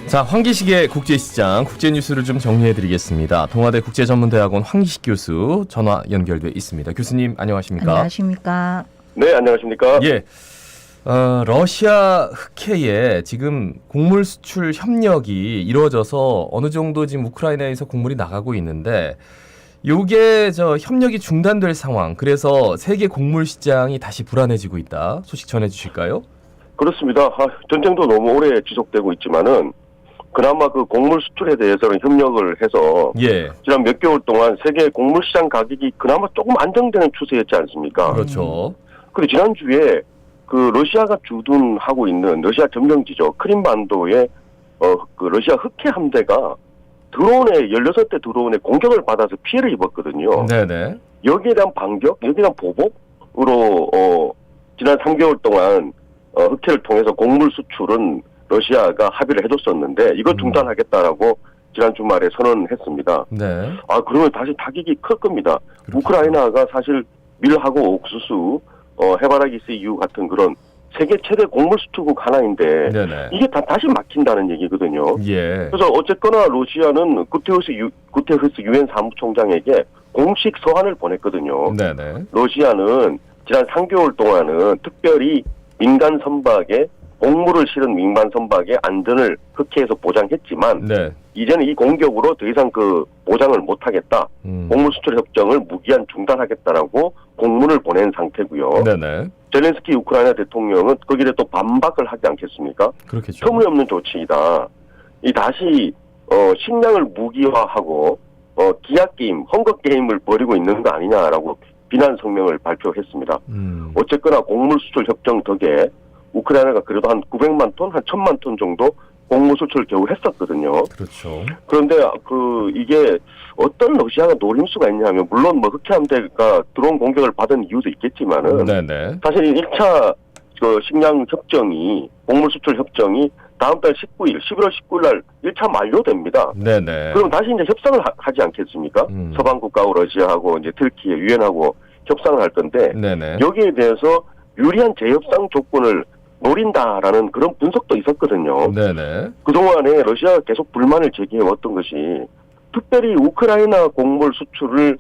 자, 황기식의 국제시장, 국제뉴스를 좀 정리해드리겠습니다. 동아대 국제전문대학원 황기식 교수 전화 연결돼 있습니다. 교수님 안녕하십니까? 안녕하십니까? 네, 안녕하십니까? 예, 러시아 흑해에 지금 곡물 수출 협력이 이루어져서 어느 정도 지금 우크라이나에서 곡물이 나가고 있는데 요게 협력이 중단될 상황, 그래서 세계 곡물 시장이 다시 불안해지고 있다. 소식 전해주실까요? 그렇습니다. 전쟁도 너무 오래 지속되고 있지만은 그나마 그 곡물 수출에 대해서는 협력을 해서 예, 지난 몇 개월 동안 세계 곡물 시장 가격이 그나마 조금 안정되는 추세였지 않습니까? 그렇죠. 그리고 지난주에 그 러시아가 주둔하고 있는 러시아 점령지죠. 크림반도에 그 러시아 흑해 함대가 드론에 16대 드론에 공격을 받아서 피해를 입었거든요. 네네. 여기에 대한 반격, 여기에 대한 보복으로 지난 3개월 동안 흑해를 통해서 곡물 수출은 러시아가 합의를 해줬었는데 이거 중단하겠다라고 지난 주말에 선언했습니다. 네. 그러면 다시 타격이 클 겁니다. 그렇겠죠. 우크라이나가 사실 밀하고 옥수수, 해바라기 씨유 같은 그런 세계 최대 곡물 수출국 하나인데 네네. 이게 다시 막힌다는 얘기거든요. 예. 그래서 어쨌거나 러시아는 구테흐스 유엔 사무총장에게 공식 서한을 보냈거든요. 네네. 러시아는 지난 3개월 동안은 특별히 민간 선박에 곡물을 실은 민간 선박의 안전을 흑해에서 보장했지만 네. 이제는 이 공격으로 더 이상 그 보장을 못하겠다. 곡물 수출 협정을 무기한 중단하겠다라고 공문을 보낸 상태고요. 네네. 젤렌스키 우크라이나 대통령은 거기에 또 반박을 하지 않겠습니까? 그렇겠죠. 터무니없는 조치이다. 이 다시 식량을 무기화하고 기약 게임, 헝거 게임을 벌이고 있는 거 아니냐라고 비난 성명을 발표했습니다. 어쨌거나 곡물 수출 협정 덕에 우크라이나가 그래도 한 900만 톤, 한 1000만 톤 정도 곡물 수출을 겨우 했었거든요. 그렇죠. 그런데 이게 어떤 러시아가 노림수가 있냐면 물론 뭐 흑해 함대가 드론 공격을 받은 이유도 있겠지만은 네네. 사실 1차 그 식량 협정이 곡물 수출 협정이 다음 달 19일, 11월 19일 날 1차 만료됩니다. 네네. 그럼 다시 이제 협상을 하지 않겠습니까? 서방 국가하고 러시아하고 이제 터키에 유엔하고 협상을 할 건데 네네. 여기에 대해서 유리한 재협상 조건을 노린다라는 그런 분석도 있었거든요. 네네. 그동안에 러시아가 계속 불만을 제기해왔던 것이 특별히 우크라이나 곡물 수출을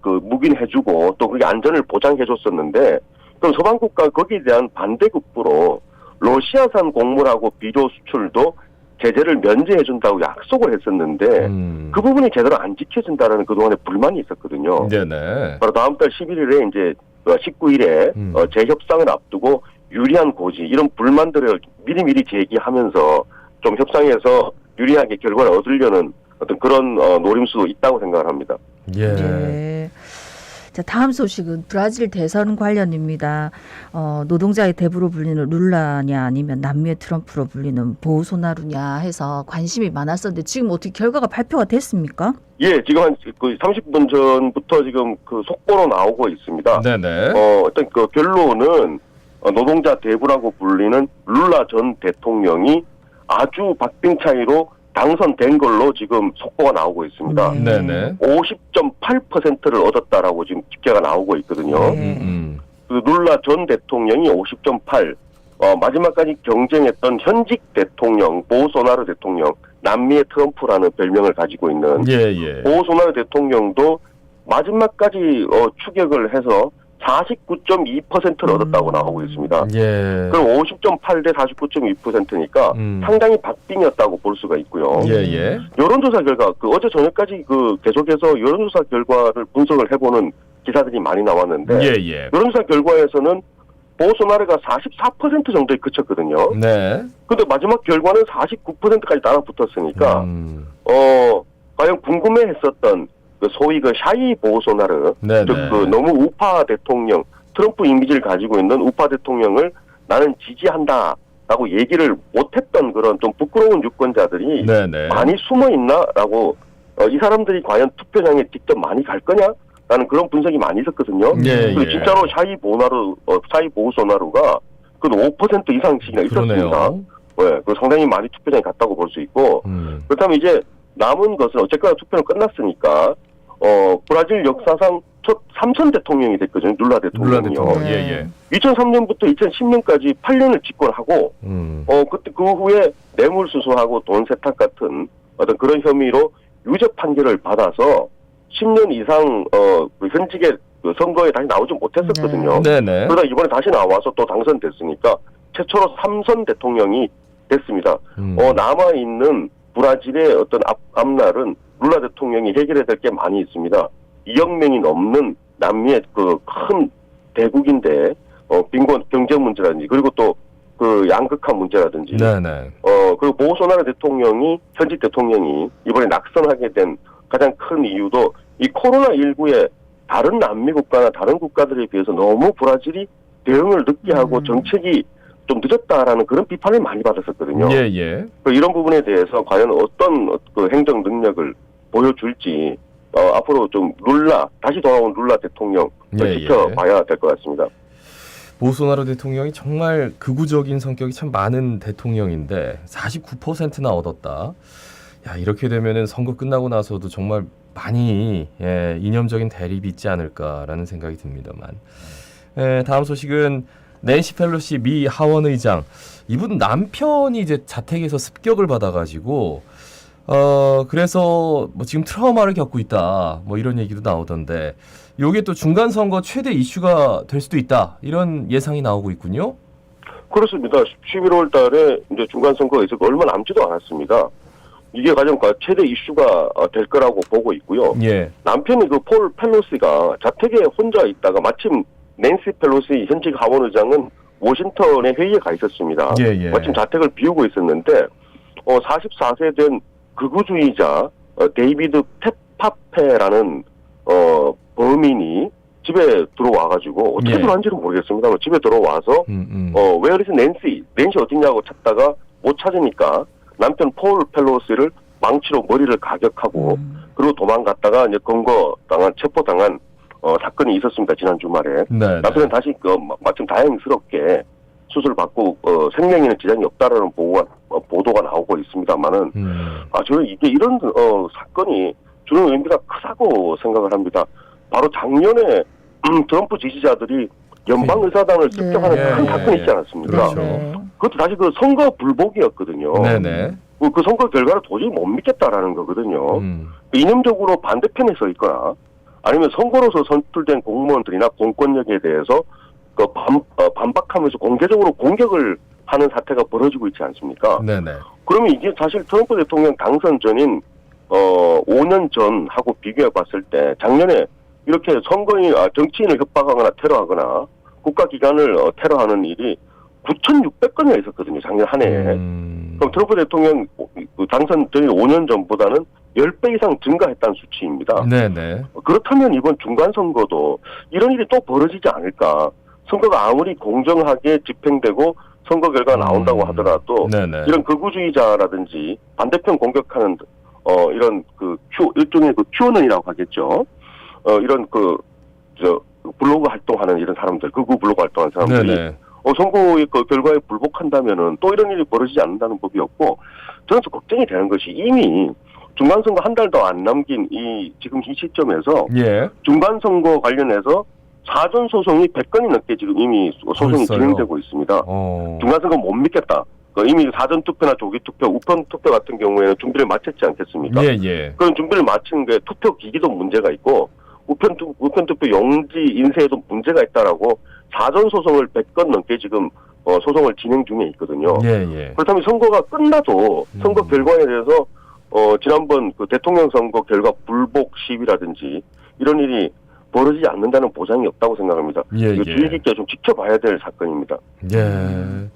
묵인해주고 또 그게 안전을 보장해줬었는데 그럼 서방 국가 거기에 대한 반대급부로 러시아산 곡물하고 비료 수출도 제재를 면제해준다고 약속을 했었는데 그 부분이 제대로 안 지켜진다는 그동안의 불만이 있었거든요. 네네. 바로 다음 달 11일에 이제 19일에 재협상을 앞두고 유리한 고지 이런 불만들을 미리미리 제기하면서 좀 협상에서 유리하게 결과를 얻으려는 어떤 그런 노림수도 있다고 생각을 합니다. 예. 네. 자, 다음 소식은 브라질 대선 관련입니다. 노동자의 대부로 불리는 룰라냐 아니면 남미의 트럼프로 불리는 보소나루냐 해서 관심이 많았었는데 지금 어떻게 결과가 발표가 됐습니까? 예, 지금 한 30분 전부터 지금 그 속보로 나오고 있습니다. 네네. 어떤 그 결론은 노동자 대부라고 불리는 룰라 전 대통령이 아주 박빙 차이로 당선된 걸로 지금 속보가 나오고 있습니다. 네네. 50.8%를 얻었다라고 지금 집계가 나오고 있거든요. 그 룰라 전 대통령이 50.8, 마지막까지 경쟁했던 현직 대통령, 보소나루 대통령, 남미의 트럼프라는 별명을 가지고 있는 예. 보소나루 대통령도 마지막까지 추격을 해서 49.2%를 얻었다고 나오고 있습니다. 예. 그럼 50.8 대 49.2%니까 상당히 박빙이었다고 볼 수가 있고요. 예. 여론조사 결과, 어제 저녁까지 계속해서 여론조사 결과를 분석을 해보는 기사들이 많이 나왔는데, 예. 여론조사 결과에서는 보소나루가 44% 정도에 그쳤거든요. 네. 근데 마지막 결과는 49%까지 따라붙었으니까, 과연 궁금해했었던 소위 샤이 보소나루, 네네. 즉 너무 우파 대통령, 트럼프 이미지를 가지고 있는 우파 대통령을 나는 지지한다라고 얘기를 못했던 그런 좀 부끄러운 유권자들이 네네. 많이 숨어 있나라고 이 사람들이 과연 투표장에 직접 많이 갈 거냐라는 그런 분석이 많이 있었거든요. 예. 진짜로 샤이 보소나루가 그 5% 이상씩이나 있었습니다. 그러네요. 네, 상당히 많이 투표장에 갔다고 볼 수 있고 그렇다면 이제 남은 것은 어쨌거나 투표는 끝났으니까 브라질 역사상 첫 3선 대통령이 됐거든요. 룰라 룰라 대통령이요. 대통령. 네. 예, 예. 2003년부터 2010년까지 8년을 집권하고 그때 그 후에 뇌물수수하고 돈 세탁 같은 어떤 그런 혐의로 유죄 판결을 받아서 10년 이상 그 현직의 그 선거에 다시 나오지 못했었거든요. 네네. 그러다 이번에 다시 나와서 또 당선됐으니까 최초로 3선 대통령이 됐습니다. 남아있는 브라질의 어떤 앞날은 룰라 대통령이 해결해야 될 게 많이 있습니다. 2억 명이 넘는 남미의 그 큰 대국인데 빈곤 경제 문제라든지 그리고 또 그 양극화 문제라든지 네네. 그리고 보소나루 대통령이 현직 대통령이 이번에 낙선하게 된 가장 큰 이유도 이 코로나19에 다른 남미 국가나 다른 국가들에 비해서 너무 브라질이 대응을 늦게 하고 정책이 좀 늦었다라는 그런 비판을 많이 받았었거든요. 예, 예. 이런 부분에 대해서 과연 어떤 그 행정 능력을 보여줄지 앞으로 좀 다시 돌아온 룰라 대통령 예, 지켜봐야 될 것 같습니다. 보소나루 대통령이 정말 극우적인 성격이 참 많은 대통령인데 49%나 얻었다. 야, 이렇게 되면은 선거 끝나고 나서도 정말 많이 이념적인 대립이 있지 않을까라는 생각이 듭니다만. 다음 소식은 낸시 펠로시 미 하원 의장. 이분 남편이 이제 자택에서 습격을 받아가지고 그래서 뭐 지금 트라우마를 겪고 있다. 뭐 이런 얘기도 나오던데. 요게 또 중간 선거 최대 이슈가 될 수도 있다. 이런 예상이 나오고 있군요. 그렇습니다. 11월 달에 이제 중간 선거가 있었고 얼마 남지도 않았습니다. 이게 가장 최대 이슈가 될 거라고 보고 있고요. 예. 남편이 그 폴 펠로시가 자택에 혼자 있다가 마침 낸시 펠로시 현직 하원 의장은 워싱턴에 회의에 가 있었습니다. 예, 예. 마침 자택을 비우고 있었는데 44세 된 극우주의자 데이비드 테파페라는 범인이 집에 들어와가지고 어떻게 예. 들어왔는지는 모르겠습니다. 집에 들어와서 Where is Nancy? 낸시 어딨냐고 찾다가 못 찾으니까 남편 폴 펠로시를 망치로 머리를 가격하고 그리고 도망갔다가 이제 체포당한 사건이 있었습니다. 지난 주말에. 네. 남편은 다시 마침 다행스럽게 수술받고 생명에는 지장이 없다라는 보도가 나오고 있습니다만은 저는 이게 이런 사건이 주는 의미가 크다고 생각을 합니다. 바로 작년에 트럼프 지지자들이 연방의사당을 습격하는 큰 사건이 있지 않았습니까? 그렇죠. 그것도 다시 그 선거 불복이었거든요. 네네. 그 선거 결과를 도저히 못 믿겠다라는 거거든요. 이념적으로 반대편에 서 있거나 아니면 선거로서 선출된 공무원들이나 공권력에 대해서 그 반박하면서 공개적으로 공격을 하는 사태가 벌어지고 있지 않습니까? 네네. 그러면 이게 사실 트럼프 대통령 당선 전인 5년 전하고 비교해 봤을 때 작년에 이렇게 정치인을 협박하거나 테러하거나 국가기관을 테러하는 일이 9,600건이나 있었거든요. 작년 한 해에. 그럼 트럼프 대통령 당선 전인 5년 전보다는 10배 이상 증가했다는 수치입니다. 네네. 그렇다면 이번 중간선거도 이런 일이 또 벌어지지 않을까. 선거가 아무리 공정하게 집행되고 선거 결과가 나온다고 하더라도 네네. 이런 극우주의자라든지 반대편 공격하는 이런 일종의 QAnon이라고 하겠죠. 이런 블로그 활동하는 이런 사람들, 극우 블로그 활동하는 사람들이 네네. 선거의 결과에 불복한다면은 또 이런 일이 벌어지지 않는다는 법이 없고 저는 또 걱정이 되는 것이 이미 중간선거 한 달도 안 남긴 지금 이 시점에서 예. 중간선거 관련해서 사전 소송이 100건이 넘게 지금 이미 소송이 벌써요? 진행되고 있습니다. 중간선거 못 믿겠다. 이미 사전 투표나 조기 투표, 우편 투표 같은 경우에는 준비를 마쳤지 않겠습니까? 예, 예. 그런 준비를 마친 게 투표 기기도 문제가 있고 우편 투표 용지 인쇄에도 문제가 있다라고 사전 소송을 100건 넘게 지금 소송을 진행 중에 있거든요. 예, 예. 그렇다면 선거가 끝나도 선거 결과에 대해서 지난번 그 대통령 선거 결과 불복 시위라든지 이런 일이 벌어지지 않는다는 보장이 없다고 생각합니다. 예, 이거 주의 깊게 좀 지켜봐야 될 사건입니다. 예.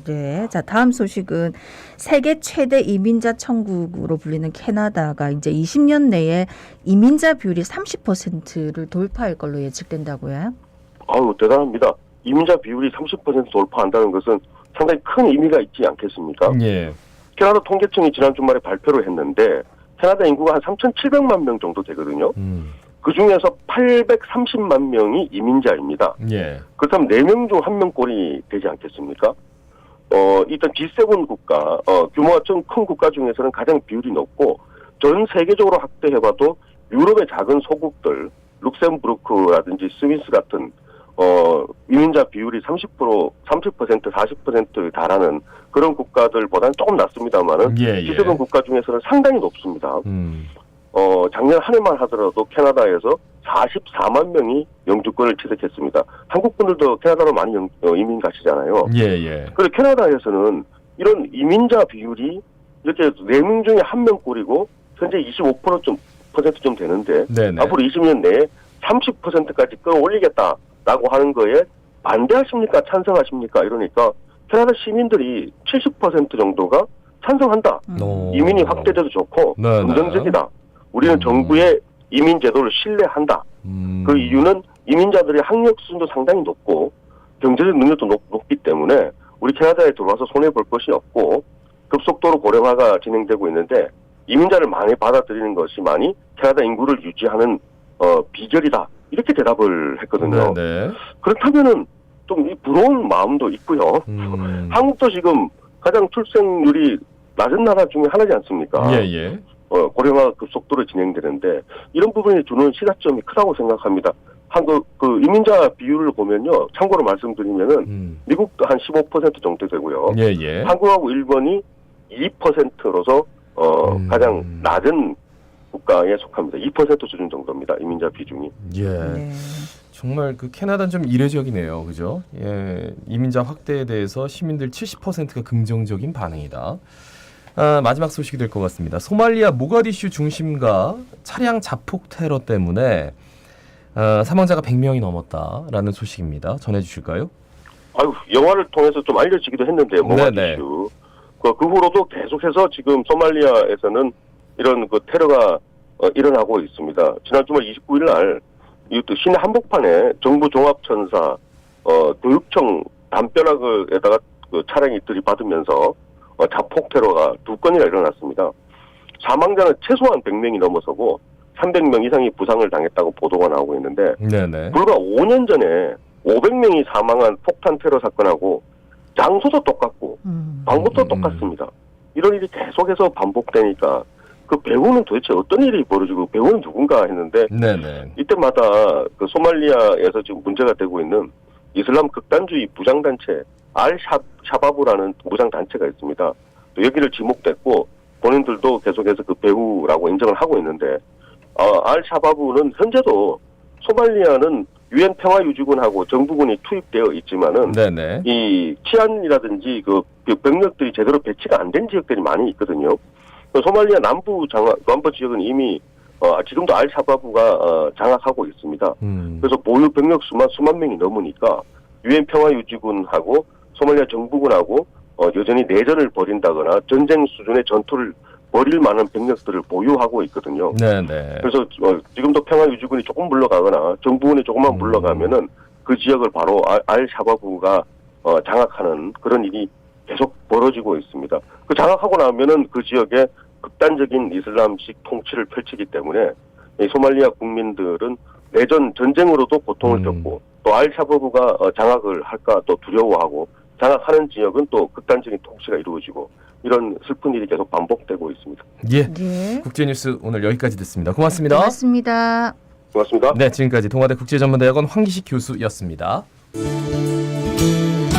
네. 자, 다음 소식은 세계 최대 이민자 천국으로 불리는 캐나다가 이제 20년 내에 이민자 비율이 30%를 돌파할 걸로 예측된다고요? 아유, 대단합니다. 이민자 비율이 30% 돌파한다는 것은 상당히 큰 의미가 있지 않겠습니까? 예. 캐나다 통계청이 지난 주말에 발표를 했는데 캐나다 인구가 한 3,700만 명 정도 되거든요. 그 중에서 830만 명이 이민자입니다. 예. 그렇다면 4명 중 1명꼴이 되지 않겠습니까? 일단 G7 국가, 규모가 좀 큰 국가 중에서는 가장 비율이 높고 전 세계적으로 확대해봐도 유럽의 작은 소국들, 룩셈부르크라든지 스위스 같은 이민자 비율이 30%, 40%에 달하는 그런 국가들보다는 조금 낮습니다만은 예. G7 국가 중에서는 상당히 높습니다. 작년 한 해만 하더라도 캐나다에서 44만 명이 영주권을 취득했습니다. 한국 분들도 캐나다로 많이 이민 가시잖아요. 예. 그런데 캐나다에서는 이런 이민자 비율이 이렇게 4명 중에 1명 꼴이고 현재 25%좀 되는데 네네. 앞으로 20년 내에 30%까지 끌어올리겠다라고 하는 거에 반대하십니까? 찬성하십니까? 이러니까 캐나다 시민들이 70% 정도가 찬성한다. 이민이 확대돼도 좋고 네네. 긍정적이다. 우리는 정부의 이민 제도를 신뢰한다. 그 이유는 이민자들의 학력 수준도 상당히 높고 경제적 능력도 높기 때문에 우리 캐나다에 들어와서 손해볼 것이 없고 급속도로 고령화가 진행되고 있는데 이민자를 많이 받아들이는 것이만이 캐나다 인구를 유지하는 비결이다. 이렇게 대답을 했거든요. 네네. 그렇다면은 좀 이 부러운 마음도 있고요. 한국도 지금 가장 출생률이 낮은 나라 중에 하나지 않습니까? 예. 고령화 급속도로 진행되는데 이런 부분이 주는 시사점이 크다고 생각합니다. 한국 그 이민자 비율을 보면요. 참고로 말씀드리면은 미국도 한 15% 정도 되고요. 예. 한국하고 일본이 2%로서 가장 낮은 국가에 속합니다. 2% 수준 정도입니다. 이민자 비중이. 예. 네. 정말 그 캐나다는 좀 이례적이네요. 그죠? 예. 이민자 확대에 대해서 시민들 70%가 긍정적인 반응이다. 마지막 소식이 될 것 같습니다. 소말리아 모가디슈 중심가 차량 자폭 테러 때문에 사망자가 100명이 넘었다라는 소식입니다. 전해주실까요? 아유, 영화를 통해서 좀 알려지기도 했는데요. 모가디슈. 그 후로도 계속해서 지금 소말리아에서는 이런 그 테러가 일어나고 있습니다. 지난 주말 29일 날 이것도 시내 한복판에 정부 종합천사 교육청 담벼락에다가 그 차량이 들이받으면서 자폭 테러가 2건이나 일어났습니다. 사망자는 최소한 100명이 넘어서고 300명 이상이 부상을 당했다고 보도가 나오고 있는데 네네. 불과 5년 전에 500명이 사망한 폭탄 테러 사건하고 장소도 똑같고 방법도 똑같습니다. 이런 일이 계속해서 반복되니까 그 배후는 도대체 어떤 일이 벌어지고 배후는 누군가 했는데 네네. 이때마다 그 소말리아에서 지금 문제가 되고 있는 이슬람 극단주의 무장단체 샤바브라는 무장단체가 있습니다. 또 여기를 지목됐고 본인들도 계속해서 그 배후라고 인정을 하고 있는데 샤바브는 현재도 소말리아는 유엔 평화유지군하고 정부군이 투입되어 있지만은 네네. 이 치안이라든지 그 병력들이 제대로 배치가 안 된 지역들이 많이 있거든요. 소말리아 남부 지역은 이미 지금도 샤바브가 장악하고 있습니다. 그래서 보유 병력 수만 명이 넘으니까 유엔 평화유지군하고 소말리아 정부군하고 여전히 내전을 벌인다거나 전쟁 수준의 전투를 벌일 만한 병력들을 보유하고 있거든요. 네네. 그래서 지금도 평화유지군이 조금 물러가거나 정부군이 조금만 물러가면은 그 지역을 바로 샤바브가 장악하는 그런 일이 계속 벌어지고 있습니다. 그 장악하고 나면은 그 지역에 극단적인 이슬람식 통치를 펼치기 때문에 이 소말리아 국민들은 내전 전쟁으로도 고통을 겪고 또 샤바브가 장악을 할까 또 두려워하고 장악하는 지역은 또 극단적인 통치가 이루어지고 이런 슬픈 일이 계속 반복되고 있습니다. 예. 네. 국제뉴스 오늘 여기까지 듣습니다. 고맙습니다. 고맙습니다. 고맙습니다. 네, 지금까지 동아대 국제전문대학원 황기식 교수였습니다.